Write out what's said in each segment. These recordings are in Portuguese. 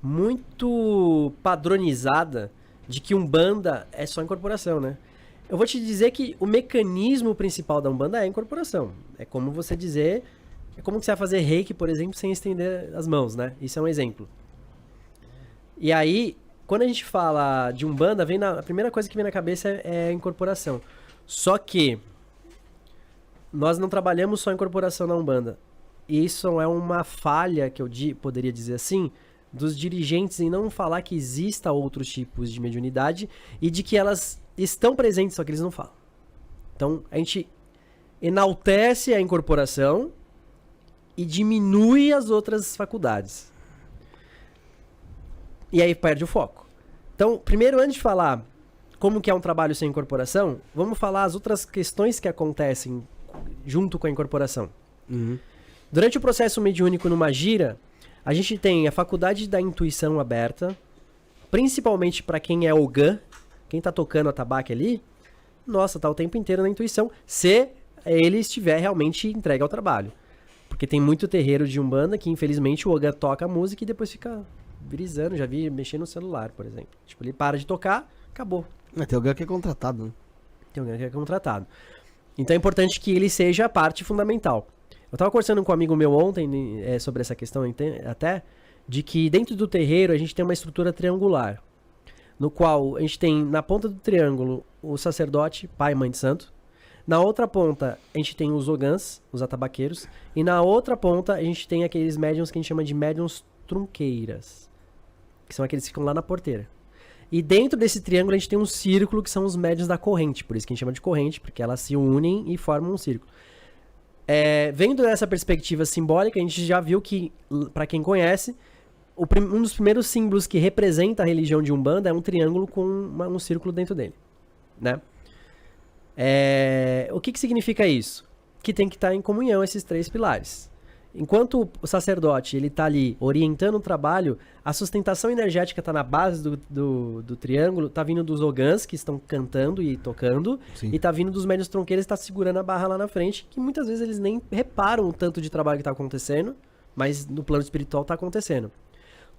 muito padronizada de que Umbanda é só incorporação, né? Eu vou te dizer que o mecanismo principal da Umbanda é a incorporação. É como você dizer... É como que você vai fazer reiki, por exemplo, sem estender as mãos, né? Isso é um exemplo. E aí, quando a gente fala de Umbanda, a primeira coisa que vem na cabeça é a incorporação. Só que nós não trabalhamos só a incorporação na Umbanda. E isso é uma falha, que eu poderia dizer assim, dos dirigentes em não falar que exista outros tipos de mediunidade e de que elas estão presentes, só que eles não falam. Então, a gente enaltece a incorporação e diminui as outras faculdades. E aí perde o foco. Então, primeiro, antes de falar como que é um trabalho sem incorporação, vamos falar as outras questões que acontecem junto com a incorporação. Uhum. Durante o processo mediúnico numa gira, a gente tem a faculdade da intuição aberta, principalmente para quem é Ogã, quem tá tocando a tabaque ali, nossa, tá o tempo inteiro na intuição, se ele estiver realmente entregue ao trabalho. Porque tem muito terreiro de Umbanda que, infelizmente, o Ogã toca a música e depois fica brisando. Já vi mexer no celular, por exemplo. Tipo, ele para de tocar, acabou. Tem alguém que é contratado, né? Tem alguém que é contratado. Então é importante que ele seja a parte fundamental. Eu tava conversando com um amigo meu ontem sobre essa questão até, de que dentro do terreiro a gente tem uma estrutura triangular. No qual a gente tem, na ponta do triângulo, o sacerdote, pai e mãe de santo. Na outra ponta, a gente tem os ogãs, os atabaqueiros. E na outra ponta, a gente tem aqueles médiuns que a gente chama de médiuns trunqueiras. Que são aqueles que ficam lá na porteira. E dentro desse triângulo, a gente tem um círculo que são os médiuns da corrente. Por isso que a gente chama de corrente, porque elas se unem e formam um círculo. Vendo dessa perspectiva simbólica, a gente já viu que, para quem conhece, um dos primeiros símbolos que representa a religião de Umbanda é um triângulo com um círculo dentro dele, né? O que significa isso? Que tem que estar em comunhão esses três pilares. Enquanto o sacerdote ele está ali orientando o trabalho, a sustentação energética está na base do triângulo, está vindo dos ogãs que estão cantando e tocando, Sim. e está vindo dos médiuns tronqueiros que está segurando a barra lá na frente, que muitas vezes eles nem reparam o tanto de trabalho que está acontecendo, mas no plano espiritual está acontecendo.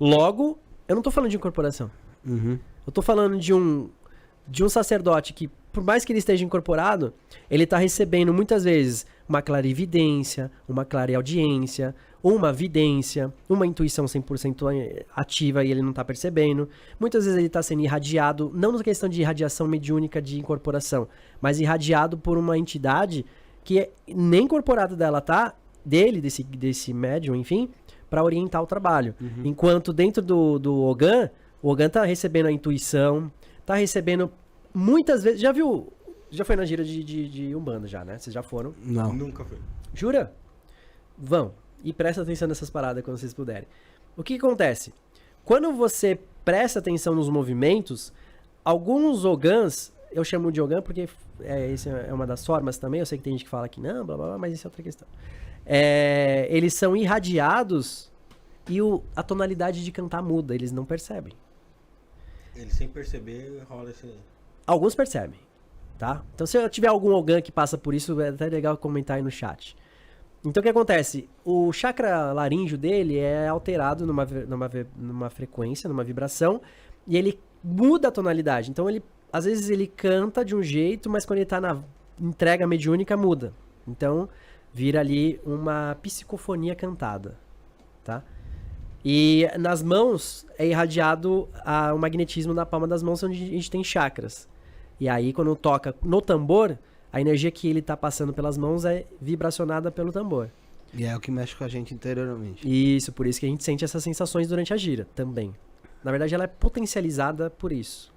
Logo, eu não estou falando de incorporação. Uhum. Eu estou falando de um sacerdote que, por mais que ele esteja incorporado, ele está recebendo muitas vezes uma clarividência, uma clareaudiência, uma vidência, uma intuição 100% ativa e ele não está percebendo. Muitas vezes ele está sendo irradiado, não na questão de irradiação mediúnica de incorporação, mas irradiado por uma entidade que nem incorporada desse médium, enfim, para orientar o trabalho. Uhum. Enquanto dentro do Ogã, o Ogã está recebendo a intuição, tá recebendo muitas vezes. Já foi na gira de Umbanda já, né? Vocês já foram? Não. Nunca foi. Jura? Vão. E presta atenção nessas paradas quando vocês puderem. O que acontece? Quando você presta atenção nos movimentos, alguns Ogãs, eu chamo de Ogã porque essa é uma das formas também, eu sei que tem gente que fala que não, blá blá blá, mas isso é outra questão. Eles são irradiados e a tonalidade de cantar muda, eles não percebem. Ele sem perceber rola esse... Alguns percebem, tá? Então se eu tiver algum Ogã que passa por isso, é até legal comentar aí no chat. Então o que acontece? O chakra laríngeo dele é alterado numa frequência, numa vibração, e ele muda a tonalidade. Então às vezes ele canta de um jeito, mas quando ele tá na entrega mediúnica muda. Então vira ali uma psicofonia cantada, tá? E nas mãos é irradiado o magnetismo na palma das mãos, onde a gente tem chakras. E aí, quando toca no tambor, a energia que ele tá passando pelas mãos é vibracionada pelo tambor. E é o que mexe com a gente interiormente. Isso, por isso que a gente sente essas sensações durante a gira também. Na verdade, ela é potencializada por isso.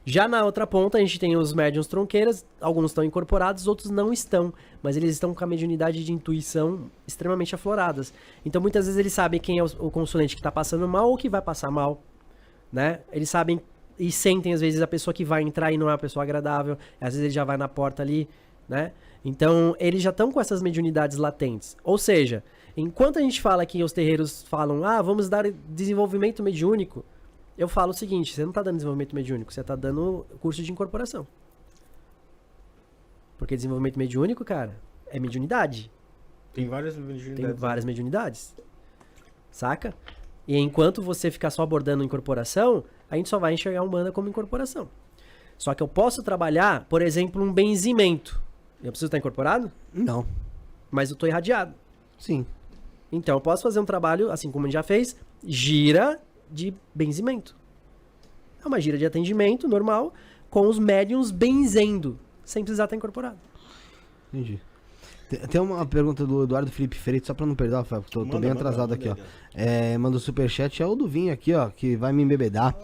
Já na outra ponta, a gente tem os médiuns tronqueiras, alguns estão incorporados, outros não estão, mas eles estão com a mediunidade de intuição extremamente afloradas. Então, muitas vezes eles sabem quem é o consulente que está passando mal ou que vai passar mal, né? Eles sabem e sentem, às vezes, a pessoa que vai entrar e não é uma pessoa agradável, às vezes ele já vai na porta ali, né? Então, eles já estão com essas mediunidades latentes. Ou seja, enquanto a gente fala que os terreiros falam, vamos dar desenvolvimento mediúnico, eu falo o seguinte, você não está dando desenvolvimento mediúnico, você está dando curso de incorporação. Porque desenvolvimento mediúnico, cara, é mediunidade. Tem várias mediunidades. Tem várias mediunidades. Saca? E enquanto você ficar só abordando incorporação, a gente só vai enxergar a Umbanda como incorporação. Só que eu posso trabalhar, por exemplo, um benzimento. Eu preciso estar incorporado? Não. Mas eu estou irradiado. Sim. Então eu posso fazer um trabalho, assim como a gente já fez, gira de benzimento. É uma gira de atendimento normal, com os médiums benzendo, sem precisar estar incorporado. Entendi. Tem uma pergunta do Eduardo Felipe Freitas, só pra não perder, Rafael, tô bem atrasado aqui, ó. Manda o superchat, é o do Vinho aqui, ó, que vai me embebedar.